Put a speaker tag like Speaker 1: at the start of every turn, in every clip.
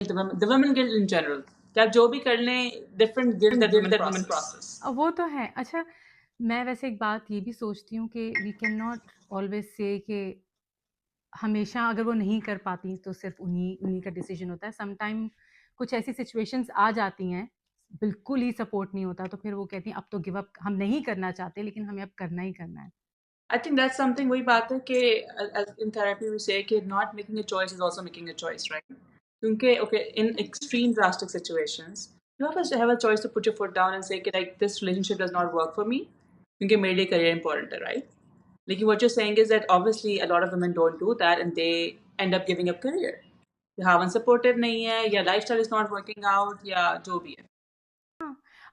Speaker 1: the women guild in general, कि आप जो भी कर लें, different guild that women process.
Speaker 2: वो तो है। अच्छा, मैं वैसे एक बात ये भी सोचती हूँ कि we can not always say कि हमेशा अगर वो नहीं कर पाती तो सिर्फ उन्हीं उन्हीं का डिसीजन होता है। सम टाइम कुछ ऐसी सिचुएशंस आ जाती हैं, बिल्कुल ही सपोर्ट नहीं होता, तो फिर वो कहती हैं अब तो गिव अप, हम नहीं करना चाहते लेकिन हमें अब करना ही करना है।
Speaker 1: I think that's something वही बात है कि as in therapy we say कि not making a choice is also making a choice, right? क्योंकि okay, in extreme drastic situations, you have a choice to put your foot down and say कि like this relationship does not work for me, क्योंकि मेरे लिए career important है, right? Like what you're saying is that obviously a lot of women don't do that and they end up giving up career. हावन supportive नहीं है या lifestyle is not working out या जो भी है.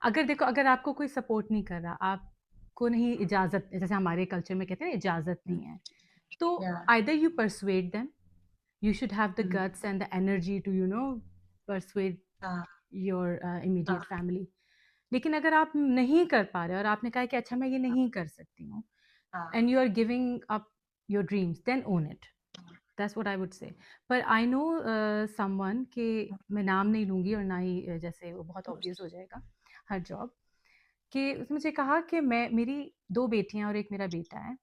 Speaker 2: अगर देखो, अगर आपको कोई सपोर्ट नहीं कर रहा, आपको नहीं इजाज़त, जैसे हमारे कल्चर में कहते हैं ना इजाज़त नहीं है, तो
Speaker 1: Yeah.
Speaker 2: Either you persuade them, you should have the guts and the energy to persuade
Speaker 1: हाँ,
Speaker 2: your immediate family. लेकिन अगर आप नहीं कर पा रहे और आपने कहा कि अच्छा मैं ये नहीं कर सकती हूँ,
Speaker 1: हाँ.
Speaker 2: and you are giving up your dreams, then own it. That's what I would say. पर I know someone कि मैं नाम नहीं लूँगी और ना ही जैसे वो बहुत obvious हो जाएगा हर जॉब, कि उसने मुझे कहा कि मेरी 2 बेटियाँ और एक मेरा बेटा है,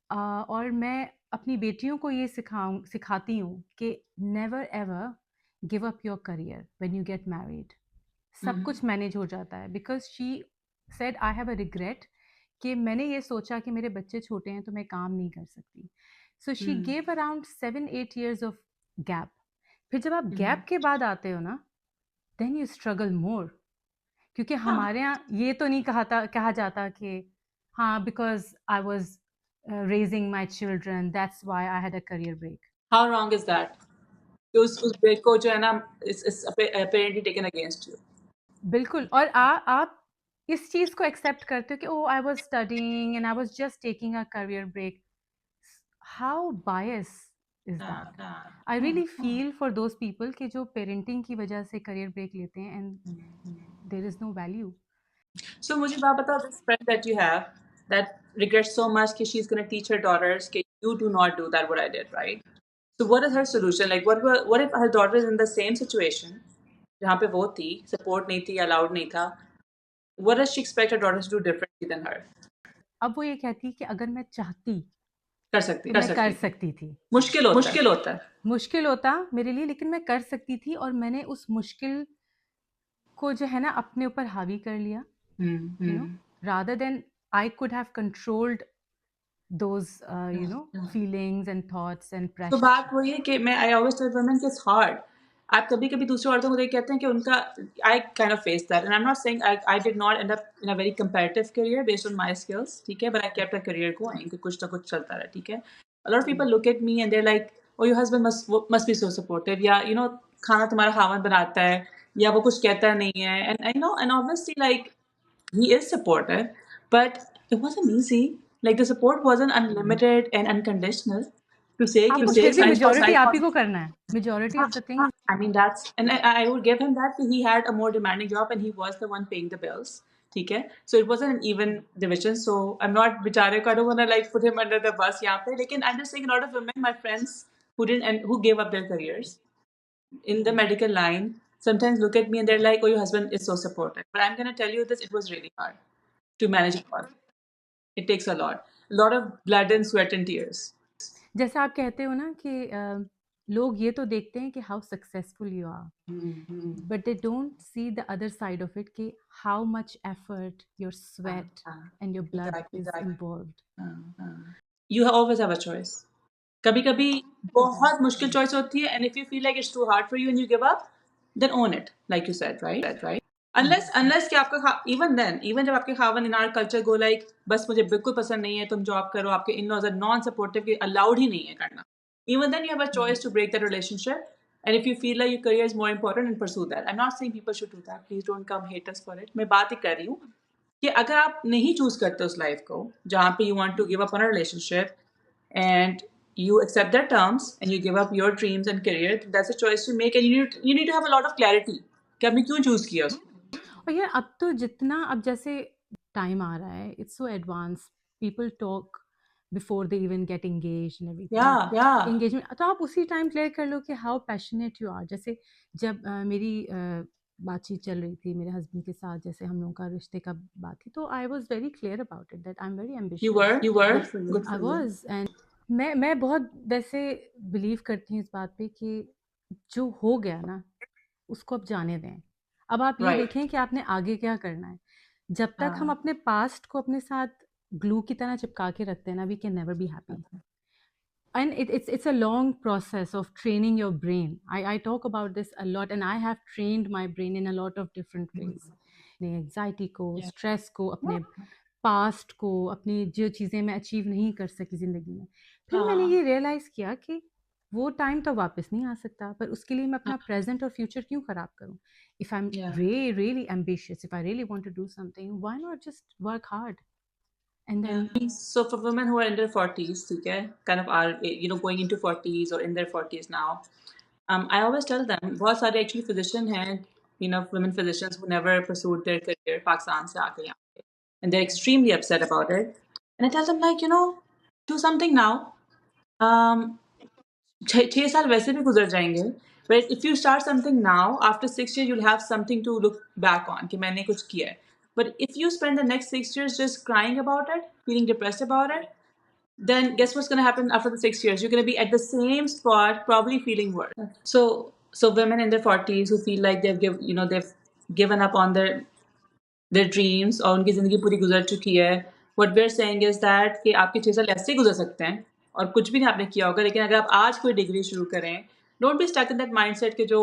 Speaker 2: और मैं अपनी बेटियों को ये सिखाती हूँ कि never ever give up your career when you get married. सब कुछ मैनेज हो जाता है, because she said I have a regret कि मैंने ये सोचा कि मेरे बच्चे छोटे हैं तो मैं काम नहीं कर सकती। So she gave around 7-8 years of gap. फिर जब आप गैप के बाद आते हो ना, देन यू स्ट्रगल मोर, क्योंकि हमारे यहाँ ये तो नहीं कहा जाता कि हाँ because I was raising my children, that's why I had a career break.
Speaker 1: How wrong is that? कि उस ब्रेक को जो है ना is apparently taken against you.
Speaker 2: बिल्कुल। और आप इस चीज़ को एक्सेप्ट करते हो कि oh I was studying and I was just taking a career break. How bias is that? I really feel for those people कि जो पेरेंटिंग की वजह से करियर ब्रेक लेते हैं and there is no value.
Speaker 1: So मुझे बात बताओ, this friend that you have that regrets so much कि she's going to teach her daughters कि you do not do that what I did, right? So what is her solution? Like what if her daughter is in the same situation जहाँ पे वो थी, support नहीं थी, allowed नहीं था? What does she expect her daughters to do differently than her?
Speaker 2: अब वो ये कहती है कि अगर मैं चाहती
Speaker 1: कर सकती
Speaker 2: तो मैं कर
Speaker 1: थी.
Speaker 2: सकती थी।
Speaker 1: मुश्किल होता है.
Speaker 2: मुश्किल होता मेरे लिए, लेकिन मैं कर सकती थी और मैंने उस मुश्किल को जो है ना अपने ऊपर हावी कर लिया, you know, rather than I could have controlled those feelings and thoughts and
Speaker 1: तो
Speaker 2: pressure.
Speaker 1: बात वही है कि मैं आई ऑलवेज टेल वुमेन कि इट्स हार्ड. आप कभी-कभी दूसरी औरतों को देख के कहते हैं कि उनका I kind of face that and I am not saying I did not end up in a very competitive career based on my skills, ठीक है? But I kept a career going कि कुछ ना कुछ चलता रहा, ठीक है? A lot of people look at me and they are like, "oh your husband must be so supportive" या खाना तुम्हारा खामन बनाता है या वो कुछ कहता नहीं है and I know and obviously like he is supportive, but it wasn't easy. Like the support wasn't unlimited and unconditional. To say कि
Speaker 2: आपको
Speaker 1: कुछ
Speaker 2: फिर भी
Speaker 1: side for
Speaker 2: मेजोरिटी
Speaker 1: side.
Speaker 2: आप ही को करना है, majority of the things.
Speaker 1: I mean that's and I would give him that he had a more demanding job and he was the one paying the bills. ठीक है? So it wasn't an even division. So I'm not बेचारे को I don't want to like put him under the bus यहाँ पे. लेकिन I'm just saying a lot of women, my friends who didn't and who gave up their careers in the medical line sometimes look at me and they're like, "Oh, your husband is so supportive." But I'm gonna tell you this: it was really hard to manage it all. It takes a lot of blood and sweat and tears.
Speaker 2: जैसे आप कहते हो ना कि लोग ये तो देखते हैं कि how successful you are, but they don't see the other side of it कि how much effort, your sweat and your blood is involved.
Speaker 1: You always have a choice. कभी-कभी बहुत मुश्किल चॉइस होती है and if you feel like it's too hard for you and you give up, then own it, like you said, right? Unless कि आपका even जब आपके खावन in our culture go like बस मुझे बिल्कुल पसंद नहीं है, तुम जॉब करो, आपके in-laws are non-supportive कि allowed ही नहीं है करना. Even then you have a choice to break that relationship and if you feel like your career is more important and pursue that. I'm not saying people should do that. Please don't come hate us for it. मैं बात ही कर रही हूँ कि अगर आप नहीं choose करते उस लाइफ को जहाँ पे you want to give up on a relationship and you accept their terms and you give up your dreams and career, that's a choice to make and you need to have a lot of clarity कि आपने क्यों choose किया उसको.
Speaker 2: और यार अब तो जितना, अब जैसे टाइम आ रहा है, it's so advance, people talk before they even get engaged and everything.
Speaker 1: Yeah.
Speaker 2: engagement तो आप उसी टाइम क्लियर कर लो कि how passionate you are. जैसे जब मेरी बातचीत चल रही थी मेरे हस्बैंड के साथ, जैसे हम लोगों का रिश्ते का बात थी, तो I was very clear about it that I'm very
Speaker 1: You
Speaker 2: ambitious.
Speaker 1: were?
Speaker 2: You were?
Speaker 1: Good for you.
Speaker 2: I was. And मैं बहुत वैसे बिलीव करती हूँ इस बात पे कि जो हो गया ना उसको अब जाने दें। अब आप ये
Speaker 1: Right.
Speaker 2: देखें कि आपने आगे क्या करना है। जब तक हम
Speaker 1: हाँ.
Speaker 2: अपने पास्ट को अपने साथ ग्लू की तरह चिपका के रखते हैं ना, we can never be happy. And it's a long process of training your brain. I talk about this a lot, and I have trained my brain in a lot of different ways. अपने anxiety को,
Speaker 1: Yeah.
Speaker 2: Stress को, अपने past को, अपनी जो चीज़ें मैं achieve नहीं कर सकी ज़िंदगी में, फिर मैंने ये रियलाइज़ किया कि वो टाइम तो वापस नहीं आ सकता, पर उसके लिए मैं अपना प्रेजेंट और फ्यूचर क्यों ख़राब करूँ। If I am
Speaker 1: Yeah.
Speaker 2: really ambitious, if I really want to do something, why not just work hard? And then
Speaker 1: So for women who are in their 40s, okay, kind of are going into 40s or in their 40s now, I always tell them, बहुत सारे actually physician हैं, women physicians who never pursued their career Pakistan से आके यहाँ पे, and they're extremely upset about it. And I tell them like, do something now. Um, 6 साल वैसे भी गुजर जाएंगे, but if you start something now, after 6 years you'll have something to look back on कि मैंने कुछ किया है. But if you spend the next 6 years just crying about it, feeling depressed about it, then guess what's going to happen after the 6 years? You're going to be at the same spot, probably feeling worse. So women in their 40s who feel like they've given up on their dreams और उनकी ज़िंदगी पूरी गुजर चुकी है, what we're saying is that कि आपके 6 साल ऐसे ही गुजर सकते हैं और कुछ भी नहीं आपने किया होगा, लेकिन अगर आप आज कोई डिग्री शुरू करें, don't be stuck in that mindset कि जो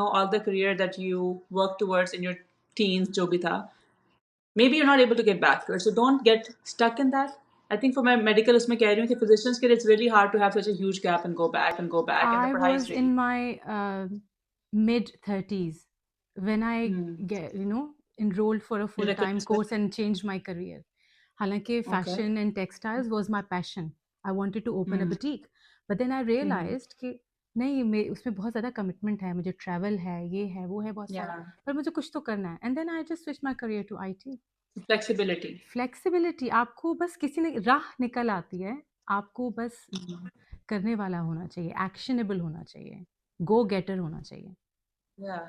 Speaker 1: all the career that you work towards in your teens जो भी था, maybe you're not able to get back to it, so don't get stuck in that. I think for my medical उसमें कह रही हूँ कि physicians के लिए it's really hard to have such a huge gap and go back and
Speaker 2: I
Speaker 1: the पढ़ाई is
Speaker 2: was
Speaker 1: really
Speaker 2: in my mid-30s when I enrolled for a full-time course and changed my career. हालांकि fashion and textiles was my passion. I wanted to open a boutique, but then I realized कि नहीं, उसमें बहुत ज़्यादा commitment है, मुझे travel है, ये है, वो है, बहुत सारा, पर मुझे कुछ तो करना है. And then I just switched my career to IT. Flexibility, आपको बस किसी ने राह निकल आती है, आपको बस करने वाला होना चाहिए, एक्शनेबल होना चाहिए, गो गेटर होना चाहिए।
Speaker 1: Yeah.